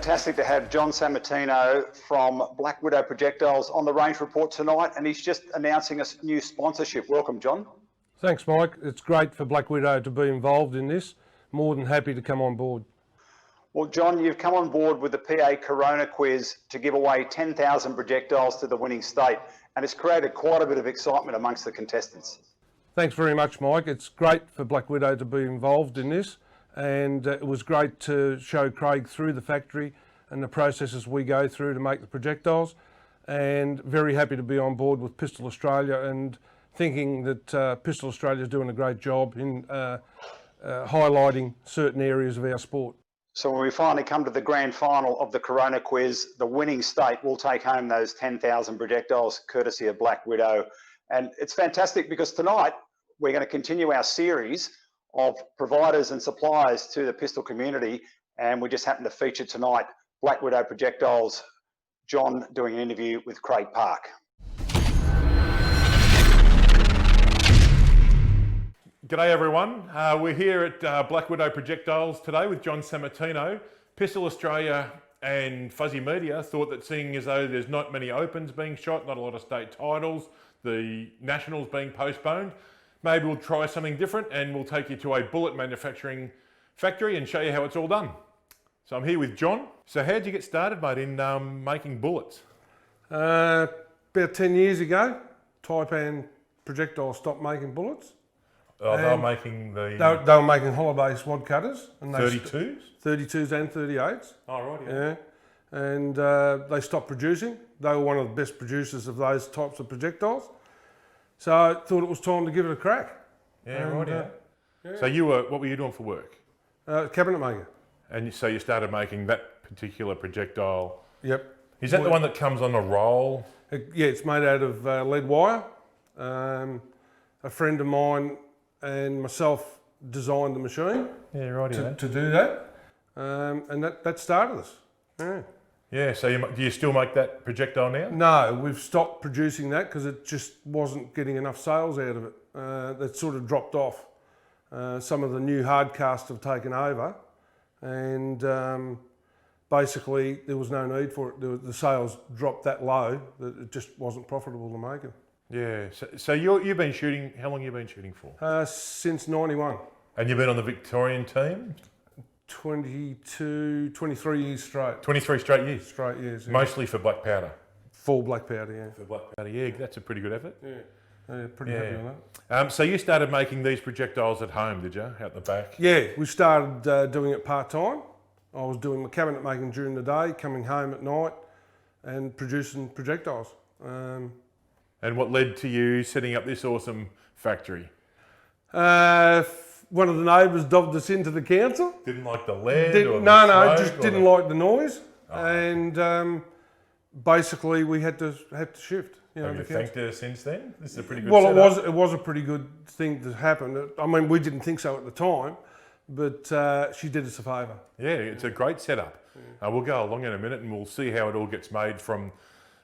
fantastic to have John Sammartino from Black Widow Projectiles on the Range Report tonight, and he's just announcing a new sponsorship. Welcome, John. Thanks, Mike. It's great for Black Widow to be involved in this. More than happy to come on board. Well, John, you've come on board with the PA Corona Quiz to give away 10,000 projectiles to the winning state, and it's created quite a bit of excitement amongst the contestants. Thanks very much, Mike. It's great for Black Widow to be involved in this, and it was great to show Craig through the factory and the processes we go through to make the projectiles, and very happy to be on board with Pistol Australia, and thinking that Pistol Australia is doing a great job in highlighting certain areas of our sport. So when we finally come to the grand final of the Corona Quiz, the winning state will take home those 10,000 projectiles courtesy of Black Widow. And it's fantastic because tonight we're going to continue our series of providers and suppliers to the pistol community, and we just happen to feature tonight Black Widow Projectiles, John doing an interview with Craig Park. G'day everyone, we're here at Black Widow Projectiles today with John Sammartino. Pistol Australia and Fuzzy Media thought that seeing as though there's not many opens being shot, not a lot of state titles, the nationals being postponed, maybe we'll try something different and we'll take you to a bullet manufacturing factory and show you how it's all done. So I'm here with John. So how'd you get started, mate, in making bullets? About 10 years ago, Taipan Projectiles stopped making bullets. Oh, they were making the... They were making holiday swad cutters. And 32s? 32s and 38s. Oh, right, yeah. And they stopped producing. They were one of the best producers of those types of projectiles. So I thought it was time to give it a crack. Yeah, and, right, yeah. So what were you doing for work? Cabinet maker. And so you started making that particular projectile? Yep. Is that the one that comes on a roll? Yeah, it's made out of lead wire. A friend of mine and myself designed the machine to do that, and that started us. Yeah. Yeah, so do you still make that projectile now? No, we've stopped producing that because it just wasn't getting enough sales out of it. That sort of dropped off. Some of the new hard casts have taken over, and basically there was no need for it. The sales dropped that low that it just wasn't profitable to make it. Yeah, so you've been shooting, how long have you been shooting for? Since 91. And you've been on the Victorian team? 23 years straight. 23 straight years? Straight years, yeah. Mostly for black powder? Full black powder, yeah. For black powder, yeah, that's a pretty good effort. Yeah, pretty happy with that. So you started making these projectiles at home, did you, out the back? Yeah, we started doing it part-time. I was doing my cabinet making during the day, coming home at night and producing projectiles. And what led to you setting up this awesome factory? One of the neighbours dobbed us into the council. Didn't like the lead or the No, smoke, just didn't like the noise. Oh. And basically we had to shift. Have you thanked her since then? This is a pretty good setup. It was a pretty good thing to happen. I mean, we didn't think so at the time, but she did us a favour. Yeah, it's a great setup. Yeah. We'll go along in a minute and we'll see how it all gets made from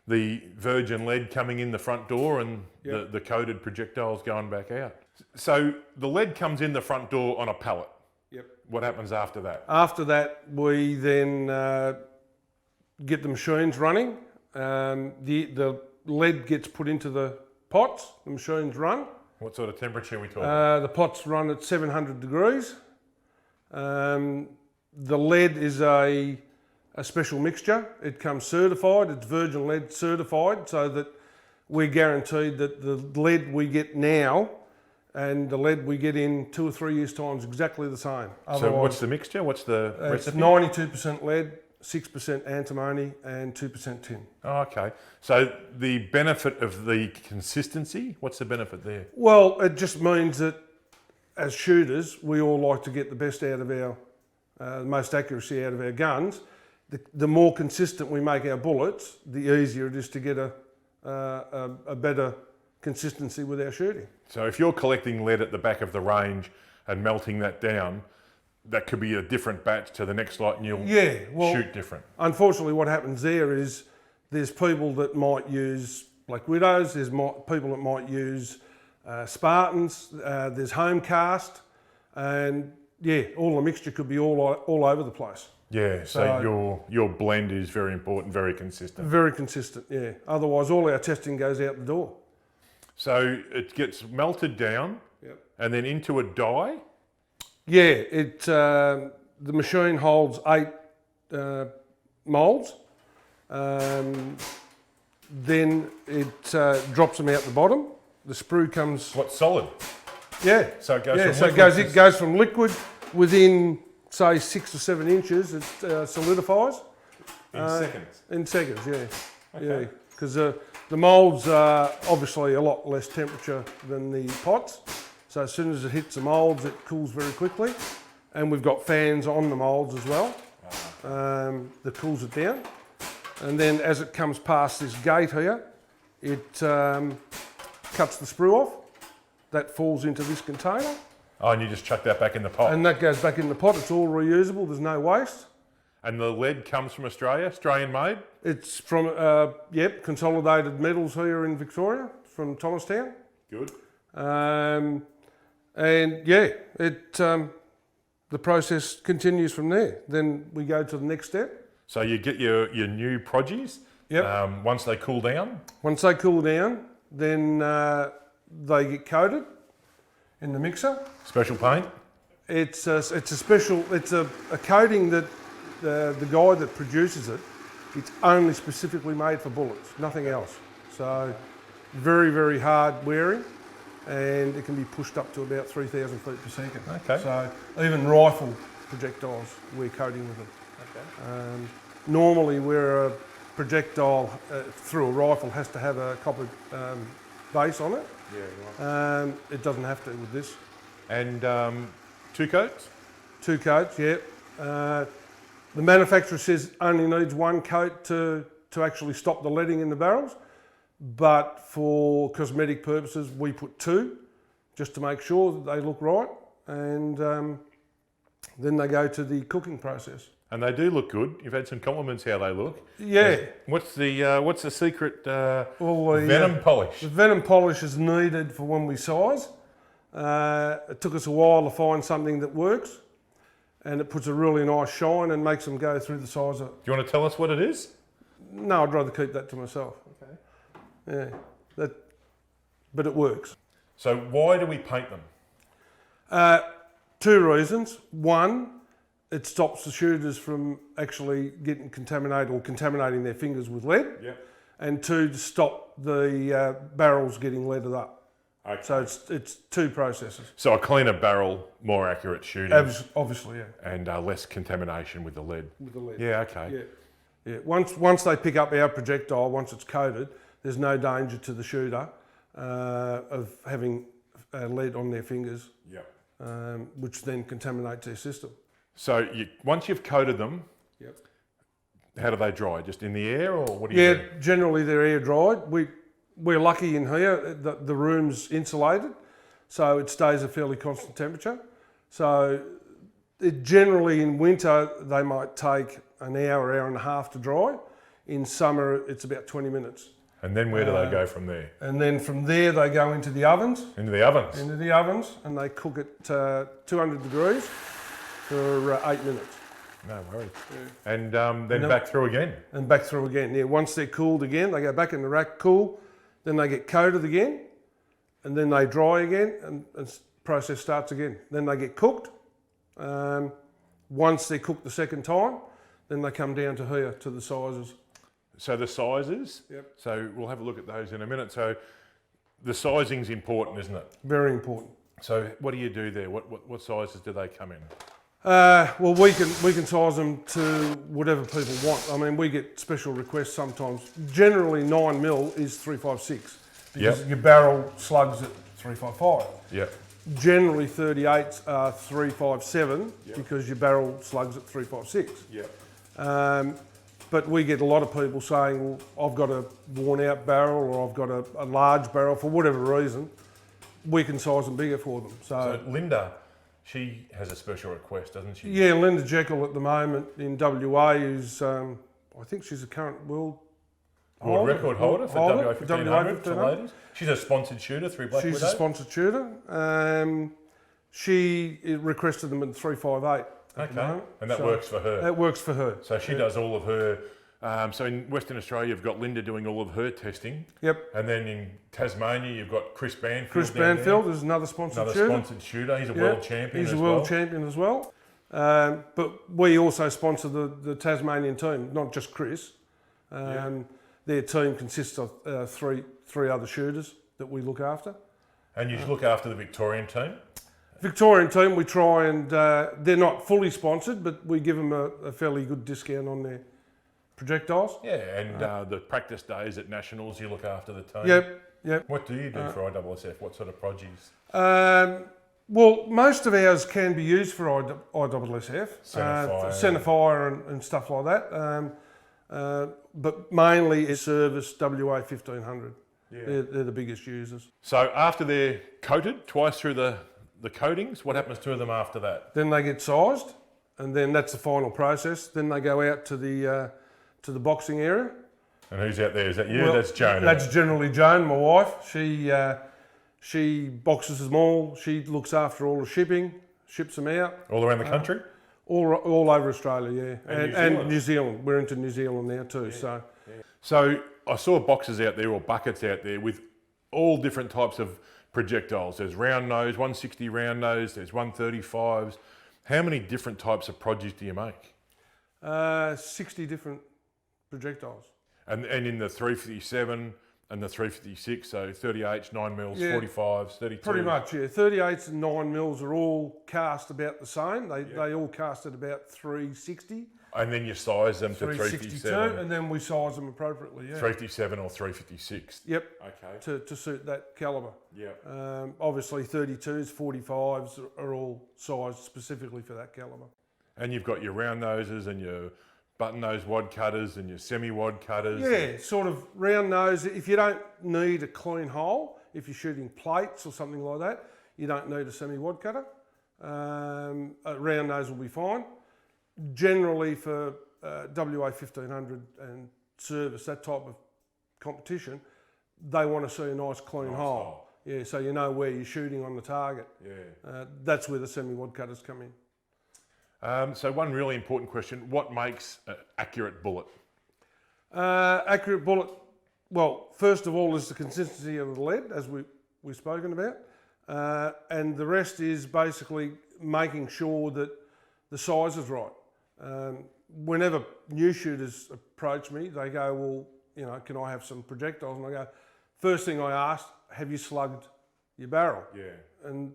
the virgin lead coming in the front door and the coated projectiles going back out. So the lead comes in the front door on a pallet. Yep. What happens after that? After that, we then get the machines running. The lead gets put into the pots, the machines run. What sort of temperature are we talking? The pots run at 700 degrees. The lead is a special mixture. It comes certified, it's virgin lead certified, so that we're guaranteed that the lead we get now and the lead we get in 2 or 3 years' time is exactly the same. So what's the mixture? What's the recipe? 92% lead, 6% antimony and 2% tin. Oh, okay. So the benefit of the consistency, what's the benefit there? Well, it just means that as shooters, we all like to get the best out of our, most accuracy out of our guns. The more consistent we make our bullets, the easier it is to get a better consistency with our shooting. So if you're collecting lead at the back of the range and melting that down, that could be a different batch to the next lot and you'll shoot different. Unfortunately, what happens there is there's people that might use Black Widows, there's people that might use Spartans, there's home cast, and yeah, all the mixture could be all over the place. Yeah, so your blend is very important, very consistent. Very consistent, yeah. Otherwise, all our testing goes out the door. So it gets melted down and then into a die? Yeah, the machine holds 8 moulds. Then it drops them out the bottom. The sprue comes... What, solid? Yeah. So it goes yeah, from so liquid it goes from liquid within, say, 6 to 7 inches. It solidifies. In seconds? In seconds, yeah. Okay. Yeah, because the moulds are obviously a lot less temperature than the pots. So as soon as it hits the moulds, it cools very quickly. And we've got fans on the moulds as well that cools it down. And then as it comes past this gate here, it cuts the sprue off. That falls into this container. Oh, and you just chuck that back in the pot? And that goes back in the pot. It's all reusable. There's no waste. And the lead comes from Australia, Australian made? It's from, Consolidated Metals here in Victoria, from Thomastown. Good. And yeah, the process continues from there. Then we go to the next step. So you get your new produce once they cool down? Once they cool down, then they get coated in the mixer. Special paint? It's a coating that the guy that produces it, it's only specifically made for bullets, nothing else. So very, very hard wearing, and it can be pushed up to about 3,000 feet per second. Okay. So even rifle projectiles, we're coating with them. Okay. Normally where a projectile through a rifle has to have a copper base on it. Yeah, right. It doesn't have to with this. And 2 coats? 2 coats, yeah. The manufacturer says only needs 1 coat to actually stop the leading in the barrels, but for cosmetic purposes we put 2 just to make sure that they look right, and then they go to the cooking process. And they do look good. You've had some compliments how they look. Yeah. What's the secret venom polish? The venom polish is needed for when we size. It took us a while to find something that works, and it puts a really nice shine and makes them go through the sizer. Do you want to tell us what it is? No, I'd rather keep that to myself. Okay. Yeah, but it works. So why do we paint them? 2 reasons. 1, it stops the shooters from actually getting contaminated or contaminating their fingers with lead. Yep. And 2, to stop the barrels getting leaded up. Okay. So it's 2 processes. So a cleaner barrel, more accurate shooting. Obviously, yeah. And less contamination with the lead. With the lead. Yeah, okay. Yeah. Once they pick up our projectile, once it's coated, there's no danger to the shooter of having lead on their fingers. Yep. Which then contaminates their system. So once you've coated them, yep, how do they dry? Just in the air, or what do you do? Yeah, generally they're air dried. We're lucky in here that the room's insulated, so it stays a fairly constant temperature. So generally in winter they might take an hour, hour and a half to dry. In summer it's about 20 minutes. And then where do they go from there? And then from there they go into the ovens. Into the ovens? Into the ovens, and they cook at 200 degrees for 8 minutes. No worries. Yeah. And then back through again? And back through again, yeah. Once they're cooled again, they go back in the rack, cool, then they get coated again, and then they dry again, and the process starts again. Then they get cooked. Once they're cooked the second time, then they come down to here, to the sizes. So the sizes, yep. So we'll have a look at those in a minute. So the sizing's important, isn't it? Very important. So what do you do there? What sizes do they come in? Well, we can size them to whatever people want. I mean, we get special requests sometimes. Generally, 9mm is 356 because your barrel slugs at 355. Yep. Generally, 38s are 357 because your barrel slugs at 356. Yep. But we get a lot of people saying, well, I've got a worn-out barrel or I've got a large barrel for whatever reason. We can size them bigger for them. So Linda, she has a special request, doesn't she? Yeah, Linda Jekyll at the moment in WA is, I think she's a current world record holder for WA 1500 for ladies. She's a sponsored shooter through Black Widow. She's a sponsored shooter. She requested them in 358. at the Okay, moment. and that So works for her. That works for her. So she does all of her. So in Western Australia, you've got Linda doing all of her testing. Yep. And then in Tasmania, you've got Chris Banfield. Chris Banfield is another sponsored shooter. Sponsored shooter. He's a world champion. He's a world champion as well. But we also sponsor the Tasmanian team, not just Chris. Their team consists of three other shooters that we look after. And you look after the Victorian team? Victorian team, we try and, they're not fully sponsored, but we give them a fairly good discount on their projectiles. Yeah, and the practice days at Nationals, you look after the team? Yep. What do you do for ISSF? What sort of produce? Well, most of ours can be used for ISSF, centerfire and stuff like that. But mainly it's service WA 1500. Yeah. They're the biggest users. So after they're coated, twice through the coatings, what happens to them after that? Then they get sized, and then that's the final process. Then they go out to the boxing area. And who's out there? Is that you? Well, that's Joan. That's generally Joan, my wife. She boxes them all. She looks after all the shipping, ships them out. All around the country? All over Australia, yeah. And New Zealand. We're into New Zealand now too. Yeah. So I saw boxes out there or buckets out there with all different types of projectiles. There's round nose, 160 round nose, there's 135s. How many different types of produce do you make? 60 different projectiles. And in the 357 and the 356, so 38s, 9 mils, 45s, 32s. Pretty much, yeah. 38s and 9 mils are all cast about the same. They all cast at about 360. And then you size them to 357. And then we size them appropriately, yeah. 357 or 356. Yep. Okay. To suit that calibre. Yeah. Obviously 32s, 45s are all sized specifically for that calibre. And you've got your round noses and your button nose wad cutters and your semi-wad cutters. Yeah, sort of round nose. If you don't need a clean hole, if you're shooting plates or something like that, you don't need a semi-wad cutter. A round nose will be fine. Generally for WA 1500 and service, that type of competition, they want to see a nice clean hole. Yeah, so you know where you're shooting on the target. Yeah. That's where the semi-wad cutters come in. So one really important question, what makes an accurate bullet? Accurate bullet, well, first of all is the consistency of the lead, as we've spoken about. And the rest is basically making sure that the size is right. Whenever new shooters approach me, they go, well, you know, can I have some projectiles? And I go, first thing I ask, have you slugged your barrel? Yeah. And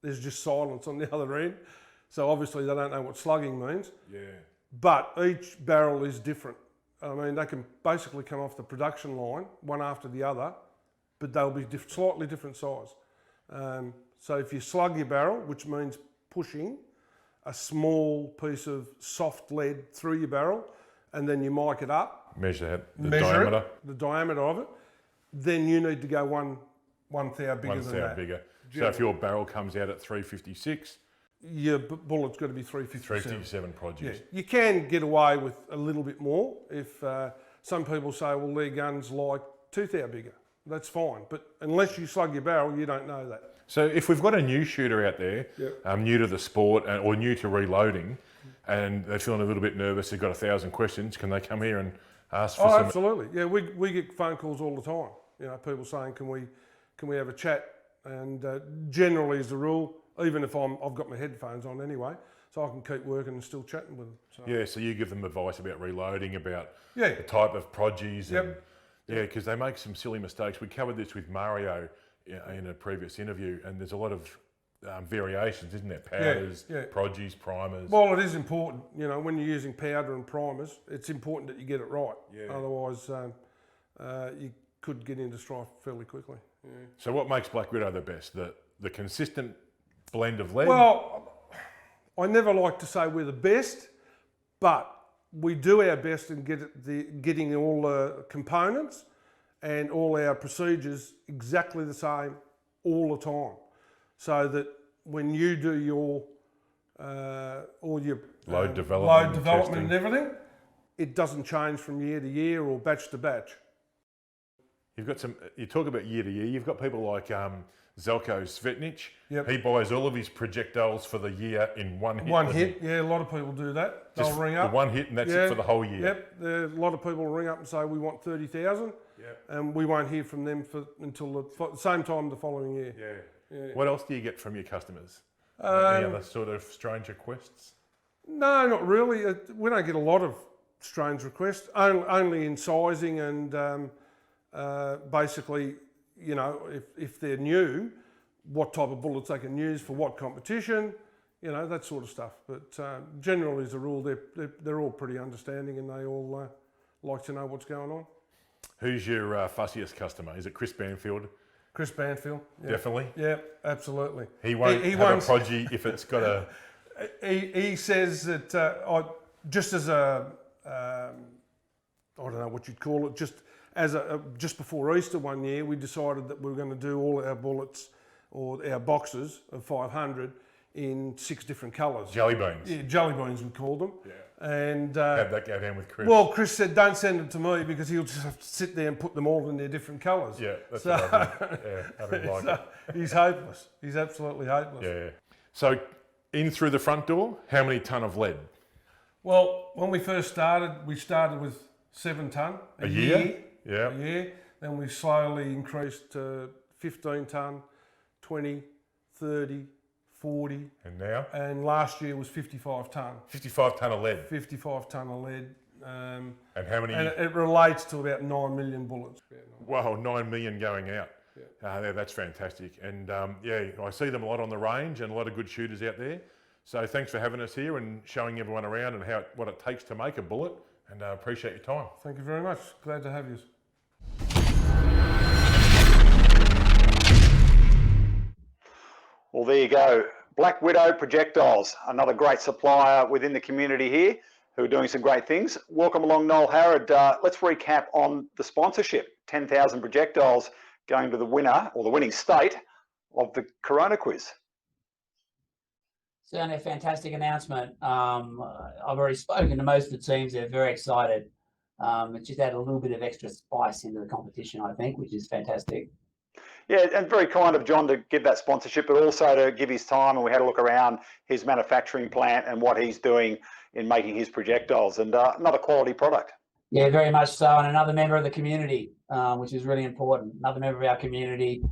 there's just silence on the other end. So obviously they don't know what slugging means. Yeah. But each barrel is different. I mean, they can basically come off the production line, one after the other, but they'll be slightly different size. So if you slug your barrel, which means pushing a small piece of soft lead through your barrel, and then you mic it up. Measure diameter. The diameter of it. Then you need to go one thou bigger than that. 1 thou bigger. So if your barrel comes out at 356, your bullet's got to be 357. 357 produce. Yeah. You can get away with a little bit more if some people say, well, their gun's like 2 thou bigger. That's fine. But unless you slug your barrel, you don't know that. So if we've got a new shooter out there, new to the sport or new to reloading, and they're feeling a little bit nervous, they've got 1,000 questions, can they come here and ask for some? Absolutely. Yeah, we get phone calls all the time. You know, people saying, can we have a chat? And generally as a rule, even if I've got my headphones on anyway, so I can keep working and still chatting with them. So. Yeah, so you give them advice about reloading, about the type of produce, and because they make some silly mistakes. We covered this with Mario in a previous interview, and there's a lot of variations, isn't there? Powders, produce, primers. Well, it is important, you know, when you're using powder and primers, it's important that you get it right. Yeah. Otherwise, you could get into strife fairly quickly. Yeah. So what makes Black Widow the best? The consistent blend of lead? Well, I never like to say we're the best, but we do our best in getting all the components and all our procedures exactly the same all the time, so that when you do your all your load development and everything, it doesn't change from year to year or batch to batch. You've got you talk about year to year, you've got people like Zelko Svetnich. Yep. He buys all of his projectiles for the year in one hit. One hit, yeah, a lot of people do that. They'll Just ring up. the one hit and that's it for the whole year. Yep, a lot of people ring up and say, we want 30,000, and we won't hear from them until the same time the following year. Yeah. What else do you get from your customers? Any other sort of strange requests? No, not really. We don't get a lot of strange requests, only in sizing and basically, you know, if they're new, what type of bullets they can use for what competition, you know, that sort of stuff. But generally, as a rule, they're all pretty understanding and they all like to know what's going on. Who's your fussiest customer? Is it Chris Banfield? Chris Banfield. Yeah. Definitely? Yeah, absolutely. He won't have a Progy if it's got a... He says that just as a, I don't know what you'd call it, just before Easter one year, we decided that we were going to do all our bullets or our boxes of 500 in 6 different colours. Jelly beans. Yeah, jelly beans we called them. Yeah. And have that go down with Chris. Well, Chris said, don't send it to me because he'll just have to sit there and put them all in their different colours. Yeah, that's what I think. Yeah, I don't like it. He's hopeless. He's absolutely hopeless. Yeah. So in through the front door, how many tonne of lead? Well, when we first started, we started with 7 tonne a year. Yeah. A year. Then we slowly increased to 15 tonne, 20, 30, 40. And now? And last year was 55 tonne. 55 tonne of lead. 55 tonne of lead. And how many? And it relates to about 9 million bullets. Wow, 9 million going out. Yeah. That's fantastic. And yeah, I see them a lot on the range and a lot of good shooters out there. So thanks for having us here and showing everyone around and what it takes to make a bullet. And I appreciate your time. Thank you very much. Glad to have you. Well, there you go. Black Widow Projectiles, another great supplier within the community here who are doing some great things. Welcome along, Noel Harrod. Let's recap on the sponsorship. 10,000 projectiles going to the winner or the winning state of the Corona quiz. Certainly a fantastic announcement. I've already spoken to most of the teams. They're very excited. It just added a little bit of extra spice into the competition, I think, which is fantastic. Yeah, and very kind of John to give that sponsorship, but also to give his time. And we had a look around his manufacturing plant and what he's doing in making his projectiles, and another quality product. Yeah, very much so. And another member of the community, which is really important. Another member of our community,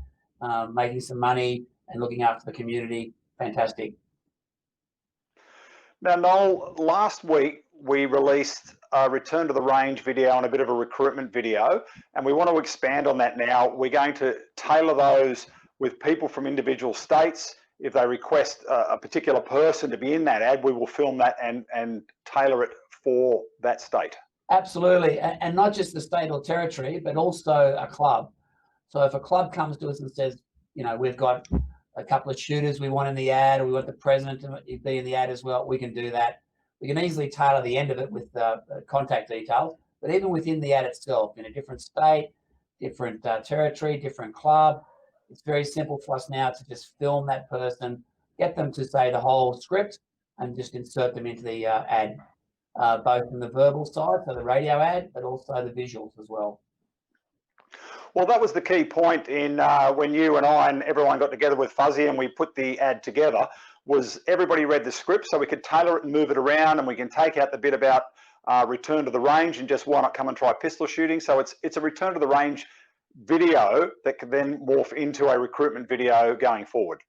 making some money and looking after the community. Fantastic. Now, Noel, last week we released a return to the range video and a bit of a recruitment video, and we want to expand on that now. We're going to tailor those with people from individual states. If they request a particular person to be in that ad, we will film that and tailor it for that state. Absolutely. And not just the state or territory, but also a club. So if a club comes to us and says, you know, we've got a couple of shooters we want in the ad, or we want the president to be in the ad as well, we can do that. We can easily tailor the end of it with contact details, but even within the ad itself, in a different state, different territory, different club, it's very simple for us now to just film that person, get them to say the whole script, and just insert them into the ad, both in the verbal side, so the radio ad, but also the visuals as well. Well, that was the key point in when you and I and everyone got together with Fuzzy and we put the ad together, was everybody read the script so we could tailor it and move it around, and we can take out the bit about return to the range and just why not come and try pistol shooting. So it's a return to the range video that can then morph into a recruitment video going forward.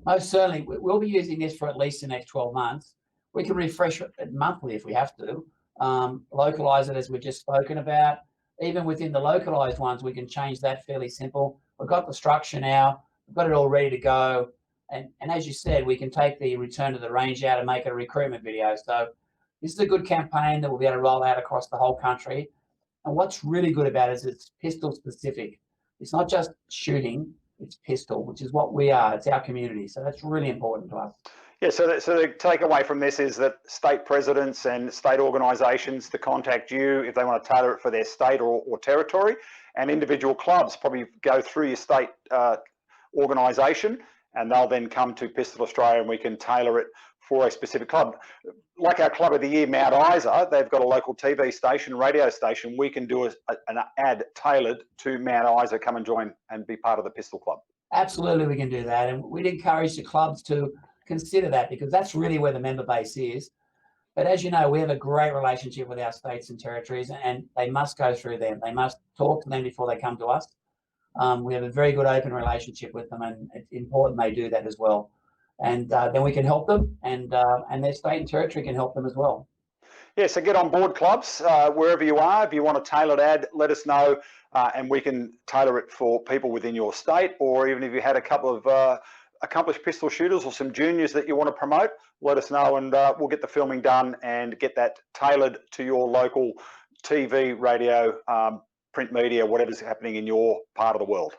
Most certainly. We'll be using this for at least the next 12 months. We can refresh it monthly if we have to, localize it as we've just spoken about. Even within the localized ones, we can change that fairly simple. We've got the structure now, we've got it all ready to go. And as you said, we can take the return to the range out and make it a recruitment video. So this is a good campaign that we'll be able to roll out across the whole country. And what's really good about it is it's pistol specific. It's not just shooting, it's pistol, which is what we are. It's our community. So that's really important to us. Yeah, so the takeaway from this is that state presidents and state organisations to contact you if they want to tailor it for their state or territory, and individual clubs probably go through your state organisation, and they'll then come to Pistol Australia and we can tailor it for a specific club. Like our Club of the Year, Mount Isa, they've got a local TV station, radio station. We can do an ad tailored to Mount Isa, come and join and be part of the Pistol Club. Absolutely, we can do that. And we'd encourage the clubs to consider that, because that's really where the member base is. But as you know, we have a great relationship with our states and territories, and they must go through them. They must talk to them before they come to us. We have a very good open relationship with them, and it's important they do that as well. And then we can help them, and their state and territory can help them as well. Yeah, so get on board, clubs, wherever you are. If you want a tailored ad, let us know, and we can tailor it for people within your state, or even if you had a couple of accomplished pistol shooters or some juniors that you want to promote, let us know, and we'll get the filming done and get that tailored to your local TV, radio, print media, whatever's happening in your part of the world.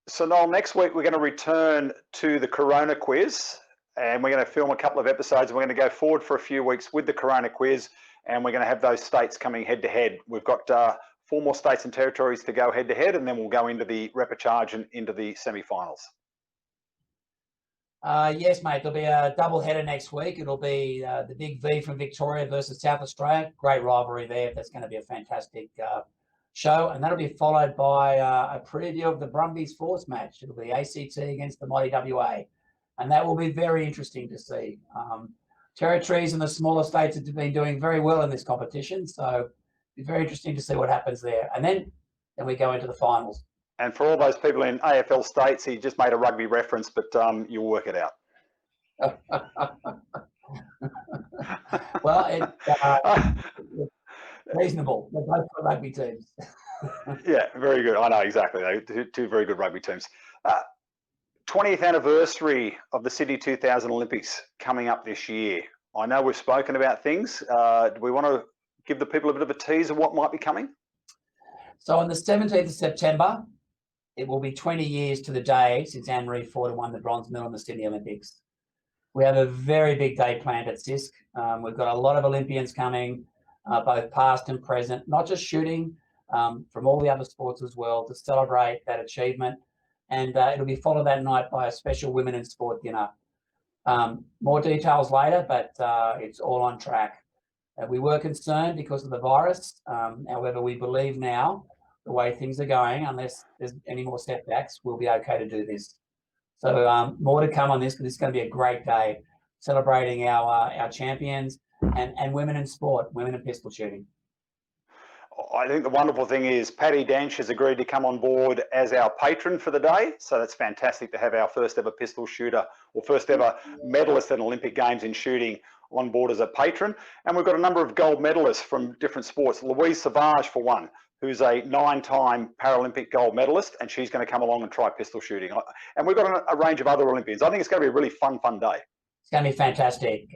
So Noel, next week we're going to return to the Corona quiz, and we're going to film a couple of episodes. We're going to go forward for a few weeks with the Corona quiz, and we're going to have those states coming head to head. We've got 4 more states and territories to go head to head, and then we'll go into the repechage and into the semi-finals. Yes, mate, there'll be a double header next week. It'll be the Big V from Victoria versus South Australia. Great rivalry there. That's going to be a fantastic show. And that'll be followed by a preview of the Brumbies Force match. It'll be ACT against the mighty WA. And that will be very interesting to see. Territories and the smaller states have been doing very well in this competition. So it'll be very interesting to see what happens there. And then we go into the finals. And for all those people in AFL states, he just made a rugby reference, but you'll work it out. Well, it's reasonable. They're both for rugby teams. Yeah, very good. I know, exactly. Two very good rugby teams. 20th anniversary of the Sydney 2000 Olympics coming up this year. I know we've spoken about things. Do we want to give the people a bit of a tease of what might be coming? So on the 17th of September, it will be 20 years to the day since Anne-Marie Ford won the bronze medal in the Sydney Olympics. We have a very big day planned at SISC. We've got a lot of Olympians coming, both past and present, not just shooting, from all the other sports as well, to celebrate that achievement. And it'll be followed that night by a special Women in Sport dinner. More details later, but it's all on track. We were concerned because of the virus. However, we believe now, the way things are going, unless there's any more setbacks, we'll be okay to do this. So more to come on this, but it's going to be a great day celebrating our champions and women in sport, women in pistol shooting. I think the wonderful thing is Paddy Dench has agreed to come on board as our patron for the day. So that's fantastic to have our first ever pistol shooter or first ever medalist at Olympic Games in shooting on board as a patron. And we've got a number of gold medalists from different sports. Louise Savage, for one, who's a 9-time Paralympic gold medalist, and she's going to come along and try pistol shooting. And we've got a range of other Olympians. I think it's going to be a really fun day. It's going to be fantastic.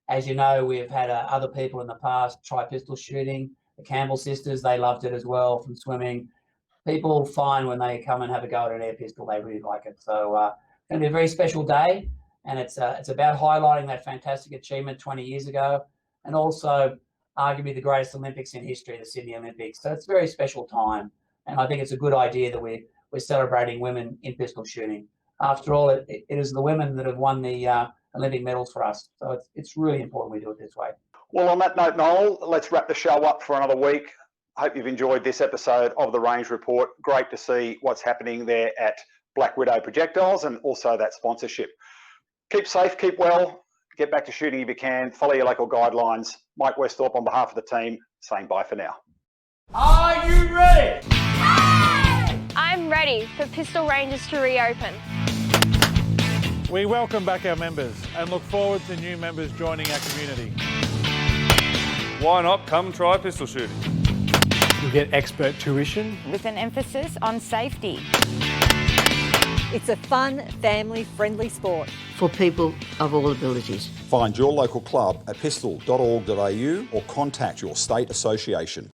As you know, we've had other people in the past try pistol shooting. The Campbell sisters, they loved it as well from swimming. People find when they come and have a go at an air pistol, they really like it. So it's going to be a very special day, and it's about highlighting that fantastic achievement 20 years ago, and also arguably the greatest Olympics in history, the Sydney Olympics. So it's a very special time, and I think it's a good idea that we're celebrating women in pistol shooting. After all, it is the women that have won the Olympic medals for us. So it's really important we do it this way. Well, on that note, Noel, let's wrap the show up for another week. Hope you've enjoyed this episode of the Range Report. Great to see what's happening there at Black Widow Projectiles and also that sponsorship. Keep safe, keep well, get back to shooting if you can, follow your local guidelines. Mike Westhorpe on behalf of the team saying bye for now. Are you ready? I'm ready for pistol ranges to reopen. We welcome back our members and look forward to new members joining our community. Why not come try pistol shooting? You'll get expert tuition with an emphasis on safety. It's a fun, family-friendly sport for people of all abilities. Find your local club at pistol.org.au or contact your state association.